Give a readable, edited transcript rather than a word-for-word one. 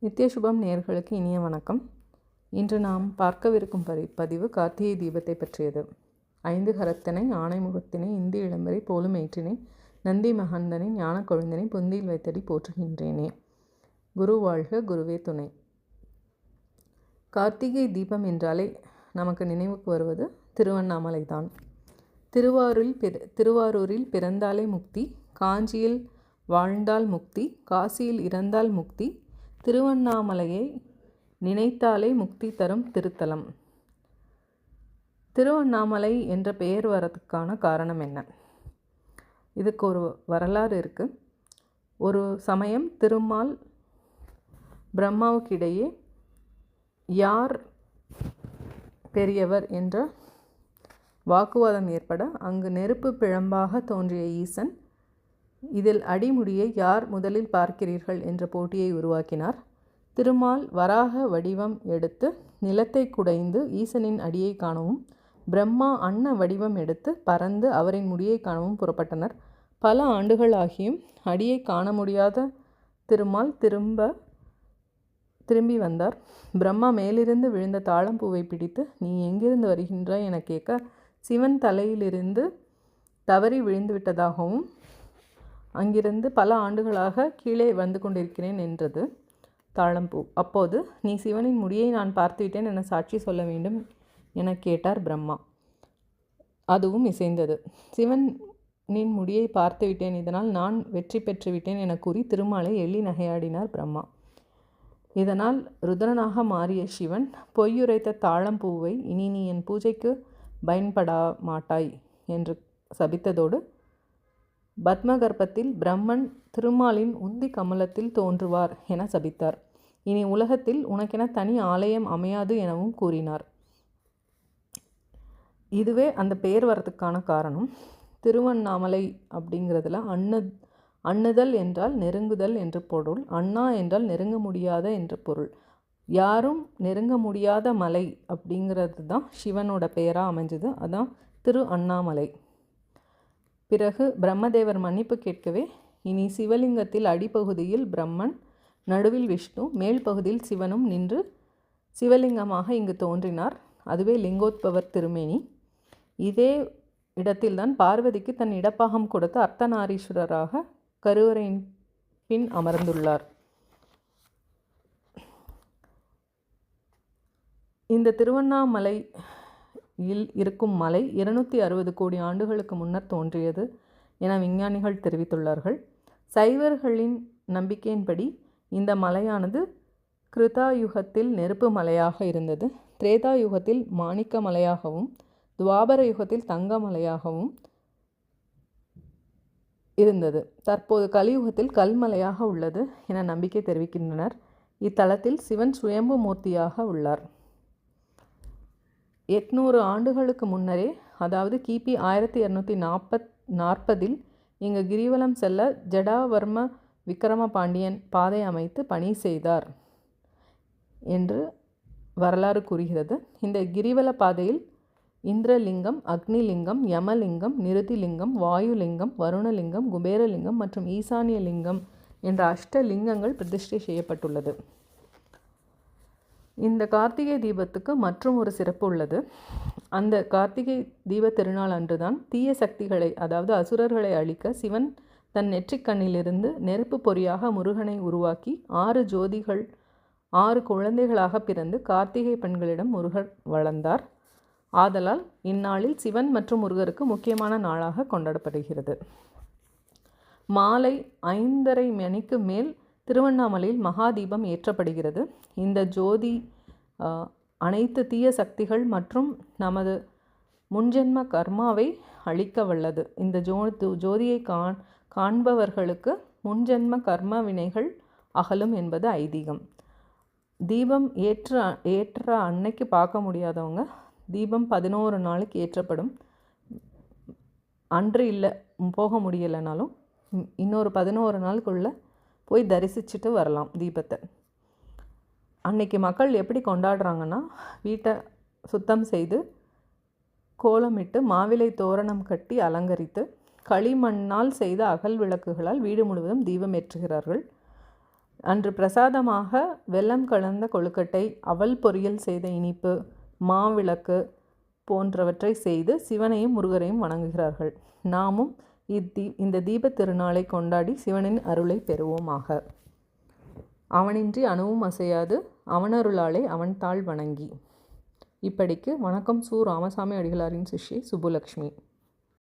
நித்யசுபம் நேயர்களுக்கு இனிய வணக்கம். இன்று நாம் பார்க்கவிருக்கும் பதிவு கார்த்திகை தீபத்தை பற்றியது. 5 கரத்தினை ஆணைமுகத்தினை இந்தி இளம்பரை போலும் ஏற்றினை நந்தி மகந்தனை ஞான கொழுந்தினை புந்தியில் வைத்தடி போற்றுகின்றேனே. குரு வாழ்க, குருவே துணை. கார்த்திகை தீபம் என்றாலே நமக்கு நினைவுக்கு வருவது திருவண்ணாமலை தான். திருவாரூரில் பிறந்தாலே முக்தி, காஞ்சியில் வாழ்ந்தால் முக்தி, காசியில் இறந்தால் முக்தி, திருவண்ணாமலையை நினைத்தாலே முக்தி தரும் திருத்தலம். திருவண்ணாமலை என்ற பெயர் வரதுக்கான காரணம் என்ன? இதுக்கு ஒரு வரலாறு இருக்குது. ஒரு சமயம் திருமால் பிரம்மாவுக்கிடையே யார் பெரியவர் என்ற வாக்குவாதம் ஏற்பட அங்கு நெருப்பு பிழம்பாக தோன்றிய ஈசன் இதில் அடிமுடியை யார் முதலில் பார்க்கிறீர்கள் என்ற போட்டியை உருவாக்கினார். திருமால் வராக வடிவம் எடுத்து நிலத்தை குடைந்து ஈசனின் அடியை காணவும், பிரம்மா அன்ன வடிவம் எடுத்து பறந்து அவரின் முடியை காணவும் புறப்பட்டனர். பல ஆண்டுகள் ஆகியும் அடியை காண முடியாத திருமால் திரும்பி வந்தார். பிரம்மா மேலிருந்து விழுந்த தாழம்பூவை பிடித்து, நீ எங்கிருந்து வருகின்றாய் என கேட்க, சிவன் தலையிலிருந்து தவறி விழுந்து விட்டதாகவும் அங்கிருந்து பல ஆண்டுகளாக கீழே வந்து கொண்டிருக்கிறேன் என்றது தாழம்பூ. அப்போது, நீ சிவனின் முடியை நான் பார்த்துவிட்டேன் என சாட்சி சொல்ல வேண்டும் என கேட்டார் பிரம்மா. அதுவும் இசைந்தது. சிவனின் முடியை பார்த்துவிட்டேன், இதனால் நான் வெற்றி பெற்றுவிட்டேன் என கூறி திருமாலை எள்ளி நகையாடினார் பிரம்மா. இதனால் ருத்ரனாக மாறிய சிவன் பொய்யுரைத்த தாழம்பூவை இனி நீ என் பூஜைக்கு பயன்படா மாட்டாய் என்று சபித்ததோடு பத்மகர்ப்பத்தில் பிரம்மன் திருமாலின் உந்தி கமலத்தில் தோன்றுவார் என சபித்தார். இனி உலகத்தில் உனக்கென தனி ஆலயம் அமையாது எனவும் கூறினார். இதுவே அந்த பெயர் வரத்துக்கான காரணம். திருவண்ணாமலை அப்படிங்கிறதுல அண்ணுதல் என்றால் நெருங்குதல் என்று பொருள், அண்ணா என்றால் நெருங்க முடியாத என்று பொருள். யாரும் நெருங்க முடியாத மலை அப்படிங்கிறது தான் சிவனோட பெயராக அமைஞ்சது. அதான் திரு அண்ணாமலை. பிறகு பிரம்மதேவர் மன்னிப்பு கேட்கவே, இனி சிவலிங்கத்தில் அடிப்பகுதியில் பிரம்மன், நடுவில் விஷ்ணு, மேல் பகுதியில் சிவனும் நின்று சிவலிங்கமாக இங்கு தோன்றினார். அதுவே லிங்கோத்பவர் திருமேனி. இதே இடத்தில்தான் பார்வதிக்கு தன் இடப்பாகம் கொடுத்து அர்த்தநாரீஸ்வரராக கருவறையின் பின் அமர்ந்துள்ளார். இந்த திருவண்ணாமலையில் இருக்கும் மலை 260 கோடி ஆண்டுகளுக்கு முன்னர் தோன்றியது என விஞ்ஞானிகள் தெரிவித்துள்ளார்கள். சைவர்களின் நம்பிக்கையின்படி இந்த மலையானது கிருதாயுகத்தில் நெருப்பு மலையாக இருந்தது, திரேதா யுகத்தில் மாணிக்க மலையாகவும், துவாபர யுகத்தில் தங்க மலையாகவும் இருந்தது. தற்போது கலியுகத்தில் கல்மலையாக உள்ளது என நம்பிக்கை தெரிவிக்கின்றனர். இத்தலத்தில் சிவன் சுயம்பு மூர்த்தியாக உள்ளார். 800 ஆண்டுகளுக்கு முன்னரே, அதாவது கிபி 1240 இங்கு கிரிவலம் செல்ல ஜடாவர்ம விக்கிரம பாண்டியன் பாதை அமைத்து பணி செய்தார் என்று வரலாறு கூறுகிறது. இந்த கிரிவல பாதையில் இந்திரலிங்கம், அக்னிலிங்கம், யமலிங்கம், நிருதிலிங்கம், வாயுலிங்கம், வருணலிங்கம், குபேரலிங்கம் மற்றும் ஈசானிய லிங்கம் என்ற 8 லிங்கங்கள் பிரதிஷ்டை செய்யப்பட்டுள்ளது. இந்த கார்த்திகை தீபத்துக்கு மற்றும் ஒரு சிறப்பு உள்ளது. அந்த கார்த்திகை தீப திருநாள் அன்றுதான் தீய சக்திகளை, அதாவது அசுரர்களை அழிக்க சிவன் தன் நெற்றிக்கண்ணிலிருந்து நெருப்பு பொறியாக முருகனை உருவாக்கி 6 குழந்தைகளாக பிறந்து கார்த்திகை பெண்களிடம் முருகர் வளர்ந்தார். ஆதலால் இந்நாளில் சிவன் மற்றும் முருகருக்கு முக்கியமான நாளாக கொண்டாடப்படுகிறது. மாலை 5:30 மணிக்கு மேல் திருவண்ணாமலையில் மகாதீபம் ஏற்றப்படுகிறது. இந்த ஜோதி அனைத்து தீய சக்திகள் மற்றும் நமது முன்ஜென்ம கர்மாவை அழிக்க வல்லது. இந்த ஜோதியை காண்பவர்களுக்கு முன்ஜென்ம கர்ம வினைகள் அகலும் என்பது ஐதீகம். தீபம் ஏற்ற அன்னைக்கு பார்க்க முடியாதவங்க தீபம் 11 நாளைக்கு ஏற்றப்படும். அன்று இல்லை, போக முடியலைனாலும் இன்னொரு 11 நாளுக்குள்ளே போய் தரிசிச்சுட்டு வரலாம் தீபத்தை. அன்னைக்கு மக்கள் எப்படி கொண்டாடுறாங்கன்னா, வீட்டை சுத்தம் செய்து கோலமிட்டு மாவிலை தோரணம் கட்டி அலங்கரித்து களிமண்ணால் செய்த அகல் விளக்குகளால் வீடு முழுவதும் தீபம் ஏற்றுகிறார்கள். அன்று பிரசாதமாக வெல்லம் கலந்த கொழுக்கட்டை, அவல் பொரியல் செய்த இனிப்பு, மாவிளக்கு போன்றவற்றை செய்து சிவனையும் முருகரையும் வணங்குகிறார்கள். நாமும் இந்த தீபத் திருநாளை கொண்டாடி சிவனின் அருளை பெறுவோமாக. அவனின்றி அணுவும் அசையாது, அவனருளாலே அவன் தாள் வணங்கி. இப்படிக்கு வணக்கம். சு. ராமசாமி அடிகளாரின் சிஷ்யை சுப்புலக்ஷ்மி.